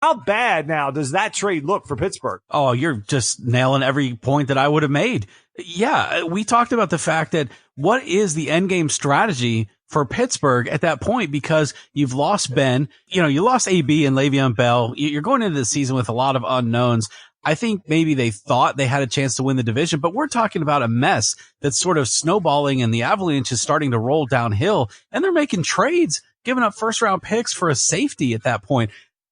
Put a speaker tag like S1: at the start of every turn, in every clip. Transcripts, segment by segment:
S1: How bad now does that trade look for Pittsburgh?
S2: Oh, you're just nailing every point that I would have made. Yeah, we talked about the fact that what is the end game strategy for Pittsburgh at that point, because you've lost Ben, you lost AB and Le'Veon Bell. You're going into the season with a lot of unknowns. I think maybe they thought they had a chance to win the division, but we're talking about a mess that's sort of snowballing, and the avalanche is starting to roll downhill, and they're making trades, giving up first round picks for a safety at that point.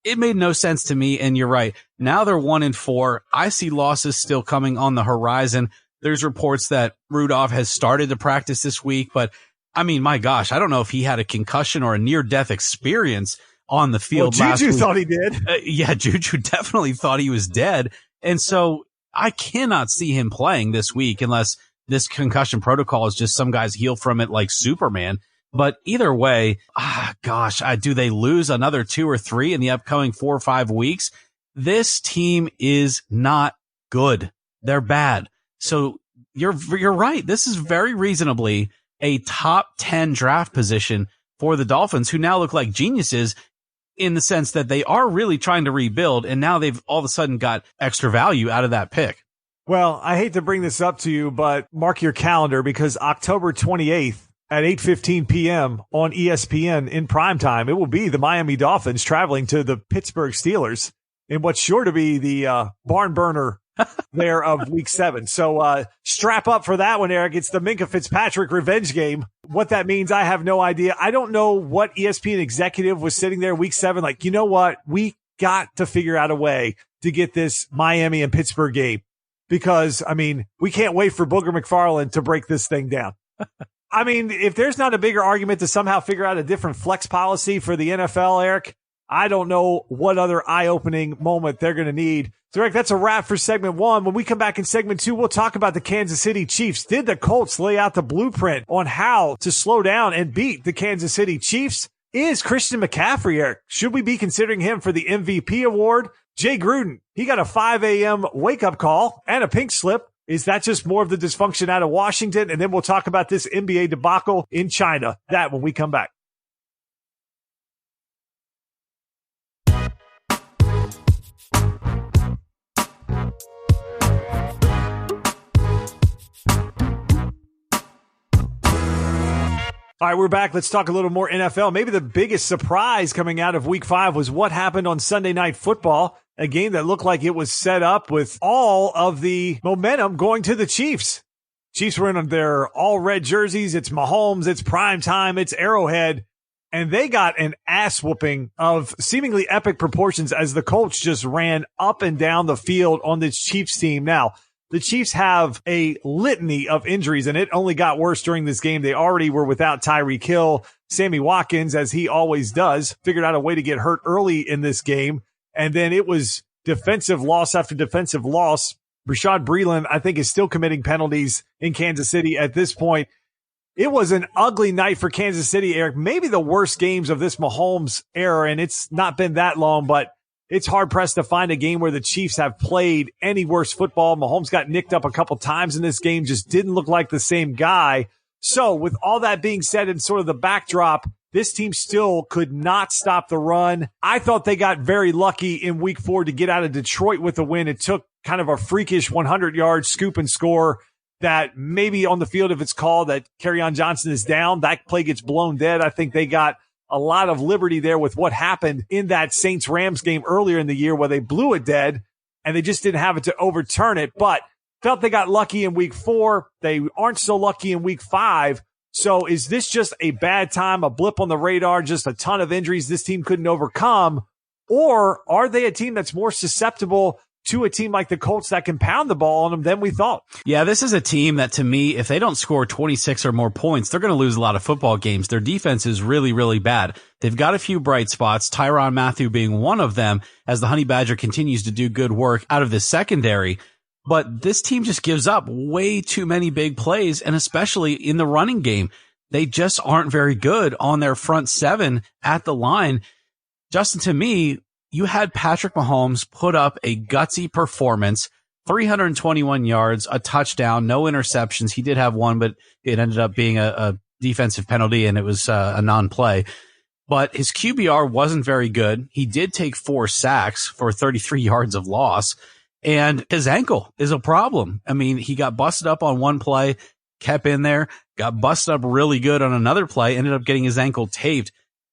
S2: It made no sense to me. And you're right. Now they're 1-4. I see losses still coming on the horizon. There's reports that Rudolph has started to practice this week, but I mean, my gosh, I don't know if he had a concussion or a near-death experience on the field last week.
S1: Juju thought he did.
S2: Yeah, Juju definitely thought he was dead. And so I cannot see him playing this week unless this concussion protocol is just some guys heal from it like Superman. But either way, do they lose another 2 or 3 in the upcoming 4 or 5 weeks? This team is not good. They're bad. So you're right. This is very reasonably a top 10 draft position for the Dolphins, who now look like geniuses in the sense that they are really trying to rebuild, and now they've all of a sudden got extra value out of that pick.
S1: Well, I hate to bring this up to you, but mark your calendar, because October 28th at 8:15 p.m. on ESPN in primetime, it will be the Miami Dolphins traveling to the Pittsburgh Steelers in what's sure to be the barn burner there of week 7. So strap up for that one, Eric. It's the Minkah Fitzpatrick revenge game. What that means, I have no idea. I don't know what ESPN executive was sitting there week 7 like, you know what? We got to figure out a way to get this Miami and Pittsburgh game, because, I mean, we can't wait for Booger McFarland to break this thing down. I mean, if there's not a bigger argument to somehow figure out a different flex policy for the NFL, Eric, I don't know what other eye-opening moment they're going to need. So, Eric, that's a wrap for segment 1. When we come back in segment 2, we'll talk about the Kansas City Chiefs. Did the Colts lay out the blueprint on how to slow down and beat the Kansas City Chiefs? Is Christian McCaffrey, Eric, should we be considering him for the MVP award? Jay Gruden, he got a 5 a.m. wake-up call and a pink slip. Is that just more of the dysfunction out of Washington? And then we'll talk about this NBA debacle in China. That when we come back. All right, we're back. Let's talk a little more NFL. Maybe the biggest surprise coming out of week 5 was what happened on Sunday Night Football, a game that looked like it was set up with all of the momentum going to the Chiefs. Chiefs were in their all red jerseys. It's Mahomes. It's prime time. It's Arrowhead. And they got an ass whooping of seemingly epic proportions as the Colts just ran up and down the field on this Chiefs team. Now, the Chiefs have a litany of injuries, and it only got worse during this game. They already were without Tyreek Hill. Sammy Watkins, as he always does, figured out a way to get hurt early in this game. And then it was defensive loss after defensive loss. Rashad Breeland, I think, is still committing penalties in Kansas City at this point. It was an ugly night for Kansas City, Eric. Maybe the worst games of this Mahomes era, and it's not been that long, but it's hard-pressed to find a game where the Chiefs have played any worse football. Mahomes got nicked up a couple times in this game, just didn't look like the same guy. So with all that being said and sort of the backdrop, this team still could not stop the run. I thought they got very lucky in week 4 to get out of Detroit with a win. It took kind of a freakish 100-yard scoop and score that maybe on the field, if it's called that Kerryon Johnson is down, that play gets blown dead. I think they got a lot of liberty there with what happened in that Saints-Rams game earlier in the year where they blew it dead and they just didn't have it to overturn it, but felt they got lucky in week 4. They aren't so lucky in week 5. So is this just a bad time, a blip on the radar, just a ton of injuries this team couldn't overcome? Or are they a team that's more susceptible to a team like the Colts that can pound the ball on them than we thought?
S2: Yeah, this is a team that, to me, if they don't score 26 or more points, they're going to lose a lot of football games. Their defense is really, really bad. They've got a few bright spots, Tyrann Mathieu being one of them, as the Honey Badger continues to do good work out of the secondary. But this team just gives up way too many big plays, and especially in the running game. They just aren't very good on their front 7 at the line. Justin, to me, you had Patrick Mahomes put up a gutsy performance, 321 yards, a touchdown, no interceptions. He did have one, but it ended up being a defensive penalty, and it was a non-play. but his QBR wasn't very good. He did take 4 sacks for 33 yards of loss, and his ankle is a problem. I mean, he got busted up on one play, kept in there, got busted up really good on another play, ended up getting his ankle taped.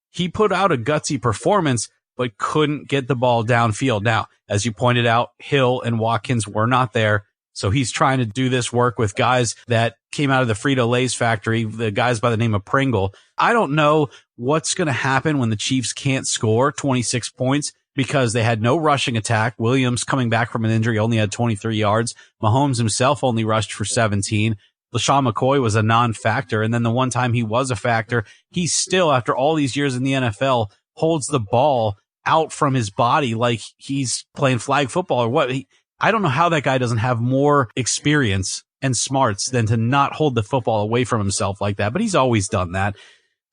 S2: He put out a gutsy performance, but couldn't get the ball downfield. Now, as you pointed out, Hill and Watkins were not there. So he's trying to do this work with guys that came out of the Frito-Lay's factory, the guys by the name of Pringle. I don't know what's going to happen when the Chiefs can't score 26 points because they had no rushing attack. Williams, coming back from an injury, only had 23 yards. Mahomes himself only rushed for 17. LaShawn McCoy was a non-factor. And then the one time he was a factor, he still, after all these years in the NFL, holds the ball out from his body like he's playing flag football or what. I don't know how that guy doesn't have more experience and smarts than to not hold the football away from himself like that. But he's always done that.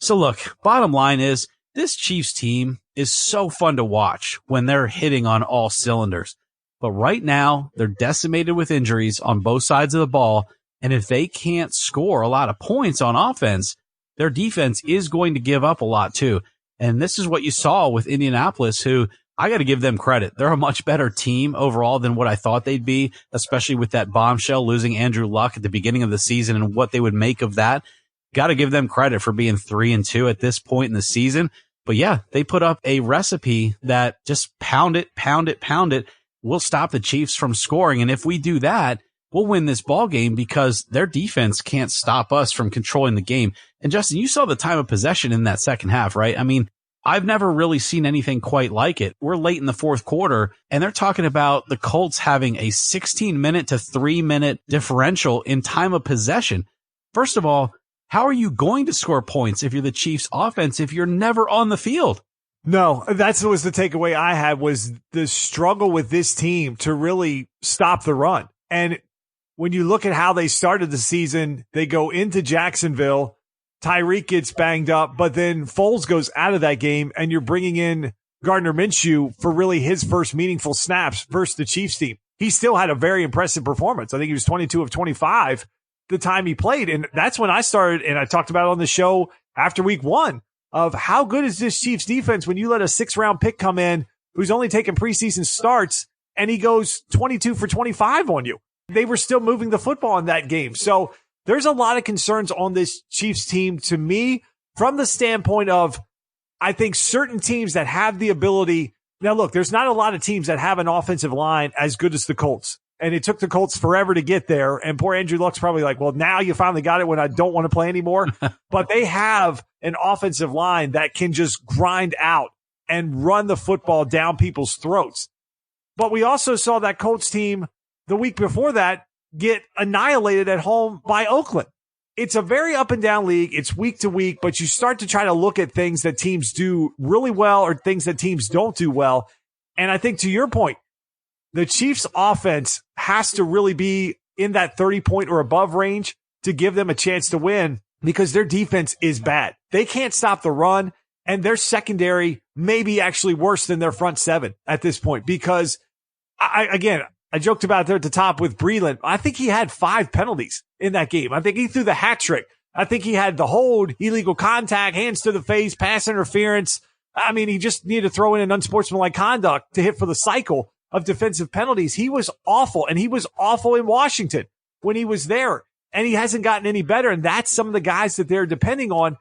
S2: So look, bottom line is this Chiefs team is so fun to watch when they're hitting on all cylinders. But right now, they're decimated with injuries on both sides of the ball. And if they can't score a lot of points on offense, their defense is going to give up a lot too. And this is what you saw with Indianapolis, who I got to give them credit. They're a much better team overall than what I thought they'd be, especially with that bombshell losing Andrew Luck at the beginning of the season and what they would make of that. Got to give them credit for being 3-2 at this point in the season. But yeah, they put up a recipe that just pound it. We'll stop the Chiefs from scoring. And if we do that, we'll win this ball game because their defense can't stop us from controlling the game. And Justin, you saw the time of possession in that second half, right? I mean, I've never really seen anything quite like it. We're late in the fourth quarter, and they're talking about the Colts having a 16-minute to 3-minute differential in time of possession. First of all, how are you going to score points if you're the Chiefs offense if you're never on the field?
S1: No, that was the takeaway I had, was the struggle with this team to really stop the run. And when you look at how they started the season, they go into Jacksonville, Tyreek gets banged up, but then Foles goes out of that game, and you're bringing in Gardner Minshew for really his first meaningful snaps versus the Chiefs team. He still had a very impressive performance. I think he was 22 of 25 the time he played. And that's when I started, and I talked about it on the show after week 1, of how good is this Chiefs defense when you let a 6th-round pick come in who's only taking preseason starts, and he goes 22 for 25 on you. They were still moving the football in that game. So there's a lot of concerns on this Chiefs team to me from the standpoint of, I think certain teams that have the ability. Now, look, there's not a lot of teams that have an offensive line as good as the Colts. And it took the Colts forever to get there. And poor Andrew Luck's probably like, well, now you finally got it when I don't want to play anymore. But they have an offensive line that can just grind out and run the football down people's throats. But we also saw that Colts team the week before that get annihilated at home by Oakland. It's a very up and down league. It's week to week, but you start to try to look at things that teams do really well or things that teams don't do well. And I think to your point, the Chiefs offense has to really be in that 30-point or above range to give them a chance to win, because their defense is bad. They can't stop the run, and their secondary may be actually worse than their front 7 at this point, because I joked about there at the top with Breland. I think he had 5 penalties in that game. I think he threw the hat trick. I think he had the hold, illegal contact, hands to the face, pass interference. I mean, he just needed to throw in an unsportsmanlike conduct to hit for the cycle of defensive penalties. He was awful, and he was awful in Washington when he was there, and he hasn't gotten any better. And that's some of the guys that they're depending on.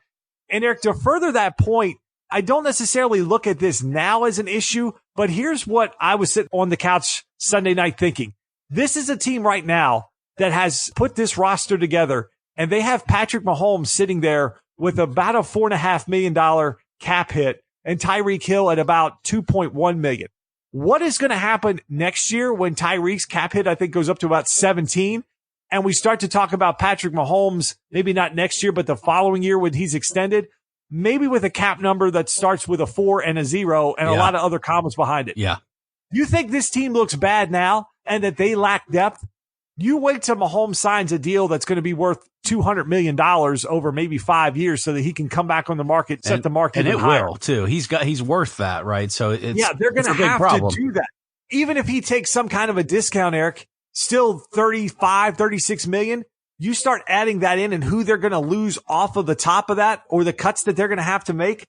S1: And Eric, to further that point, I don't necessarily look at this now as an issue, but here's what I was sitting on the couch Sunday night thinking. This is a team right now that has put this roster together, and they have Patrick Mahomes sitting there with about a $4.5 million cap hit and Tyreek Hill at about $2.1 million. What is going to happen next year when Tyreek's cap hit, I think, goes up to about 17, and we start to talk about Patrick Mahomes, maybe not next year, but the following year when he's extended, maybe with a cap number that starts with a 4 and a 0 and a lot of other commas behind it.
S2: Yeah.
S1: You think this team looks bad now and that they lack depth? You wait till Mahomes signs a deal that's going to be worth $200 million over maybe 5 years so that he can come back on the market, set the market.
S2: And it
S1: higher.
S2: will too. He's worth that, right? So
S1: they're going to have to do that. Even if he takes some kind of a discount, Eric, still 35, 36 million. You start adding that in and who they're going to lose off of the top of that, or the cuts that they're going to have to make.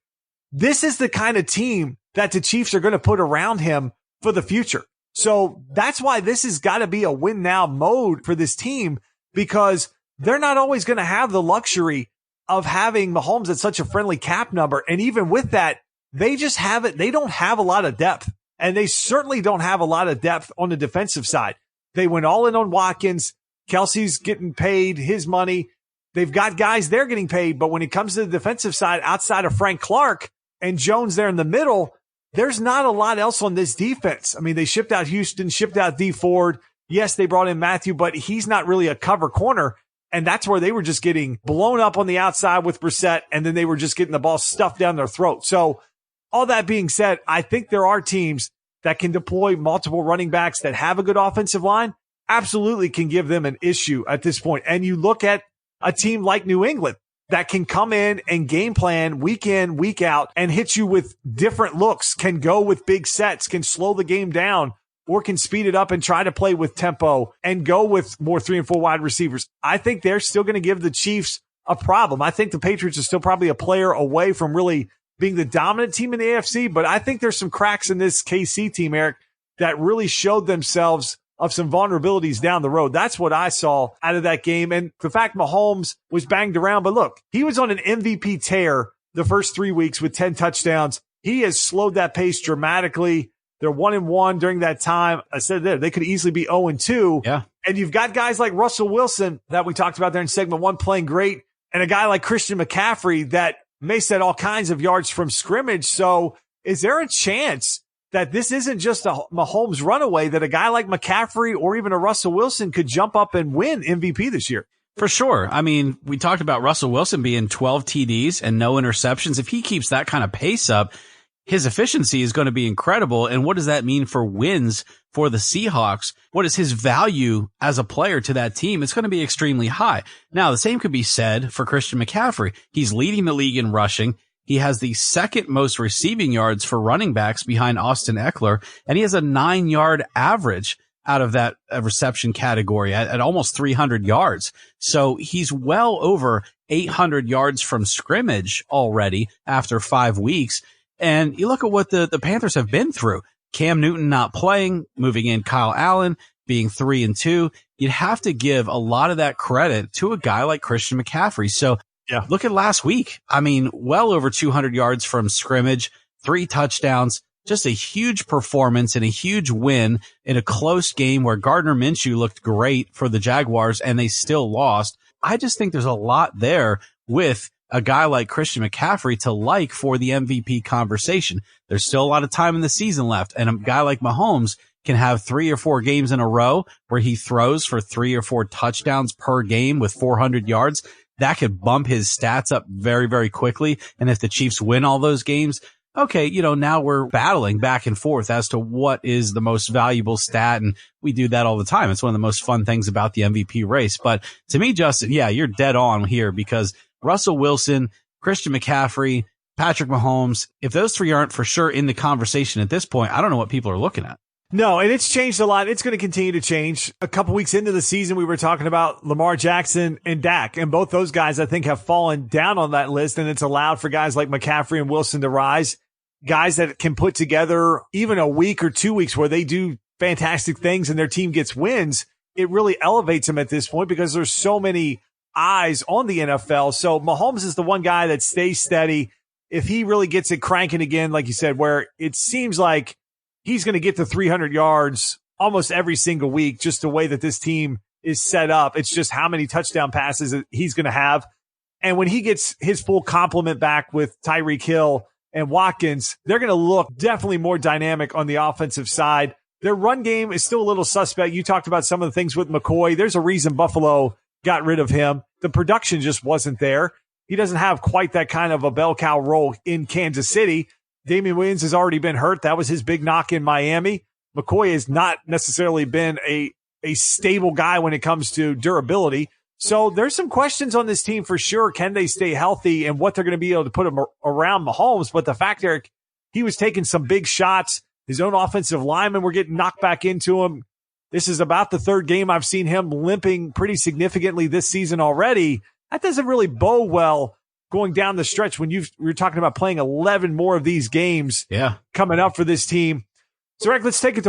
S1: this is the kind of team that the Chiefs are going to put around him for the future. So that's why this has got to be a win now mode for this team, because they're not always going to have the luxury of having Mahomes at such a friendly cap number. And even with that, they just have it. They don't have a lot of depth, and they certainly don't have a lot of depth on the defensive side. They went all in on Watkins. Kelsey's getting paid his money. They've got guys they're getting paid. But when it comes to the defensive side, outside of Frank Clark and Jones there in the middle, there's not a lot else on this defense. I mean, they shipped out Houston, shipped out D Ford. Yes, they brought in Matthew, but he's not really a cover corner. And that's where they were just getting blown up on the outside with Brissett, and then they were just getting the ball stuffed down their throat. So all that being said, I think there are teams that can deploy multiple running backs that have a good offensive line, absolutely can give them an issue at this point. And you look at a team like New England that can come in and game plan week in, week out and hit you with different looks, can go with big sets, can slow the game down, or can speed it up and try to play with tempo and go with more 3 and 4 wide receivers. I think they're still going to give the Chiefs a problem. I think the Patriots are still probably a player away from really being the dominant team in the AFC, but I think there's some cracks in this KC team, Eric, that really showed themselves of some vulnerabilities down the road. That's what I saw out of that game. And the fact Mahomes was banged around, but look, he was on an MVP tear the first 3 weeks with 10 touchdowns. He has slowed that pace dramatically. They're 1-1 during that time. I said there, they could easily be 0-2.
S2: Yeah.
S1: And you've got guys like Russell Wilson that we talked about there in segment 1 playing great, and a guy like Christian McCaffrey that may set all kinds of yards from scrimmage. So is there a chance that this isn't just a Mahomes runaway, that a guy like McCaffrey or even a Russell Wilson could jump up and win MVP this year?
S2: For sure. I mean, we talked about Russell Wilson being 12 TDs and no interceptions. If he keeps that kind of pace up, his efficiency is going to be incredible. And what does that mean for wins for the Seahawks? What is his value as a player to that team? It's going to be extremely high. Now, the same could be said for Christian McCaffrey. He's leading the league in rushing. He has the second most receiving yards for running backs behind Austin Eckler, and he has a 9-yard average out of that reception category at almost 300 yards. So he's well over 800 yards from scrimmage already after 5 weeks. And you look at what the Panthers have been through. Cam Newton not playing, moving in Kyle Allen, being 3-2. You'd have to give a lot of that credit to a guy like Christian McCaffrey. So yeah, look at last week. I mean, well over 200 yards from scrimmage, 3 touchdowns, just a huge performance and a huge win in a close game where Gardner Minshew looked great for the Jaguars and they still lost. I just think there's a lot there with a guy like Christian McCaffrey to like for the MVP conversation. There's still a lot of time in the season left, and a guy like Mahomes can have 3 or 4 games in a row where he throws for 3 or 4 touchdowns per game with 400 yards. That could bump his stats up very, very quickly. And if the Chiefs win all those games, okay, now we're battling back and forth as to what is the most valuable stat. And we do that all the time. It's one of the most fun things about the MVP race. But to me, Justin, yeah, you're dead on here, because Russell Wilson, Christian McCaffrey, Patrick Mahomes, if those 3 aren't for sure in the conversation at this point, I don't know what people are looking at.
S1: No, and it's changed a lot. It's going to continue to change. A couple weeks into the season, we were talking about Lamar Jackson and Dak, and both those guys, I think, have fallen down on that list, and it's allowed for guys like McCaffrey and Wilson to rise, guys that can put together even a week or 2 weeks where they do fantastic things and their team gets wins. It really elevates them at this point because there's so many eyes on the NFL. So Mahomes is the one guy that stays steady. If he really gets it cranking again, like you said, where it seems like he's going to get to 300 yards almost every single week, just the way that this team is set up. It's just how many touchdown passes he's going to have. And when he gets his full complement back with Tyreek Hill and Watkins, they're going to look definitely more dynamic on the offensive side. Their run game is still a little suspect. You talked about some of the things with McCoy. There's a reason Buffalo got rid of him. The production just wasn't there. He doesn't have quite that kind of a bell cow role in Kansas City. Damian Williams has already been hurt. That was his big knock in Miami. McCoy has not necessarily been a stable guy when it comes to durability. So there's some questions on this team for sure. Can they stay healthy and what they're going to be able to put around Mahomes? But the fact, Eric, he was taking some big shots. His own offensive linemen were getting knocked back into him. This is about the 3rd game I've seen him limping pretty significantly this season already. That doesn't really bode well going down the stretch when we're talking about playing 11 more of these games
S2: Yeah.
S1: coming up for this team. So, Rick, let's take it to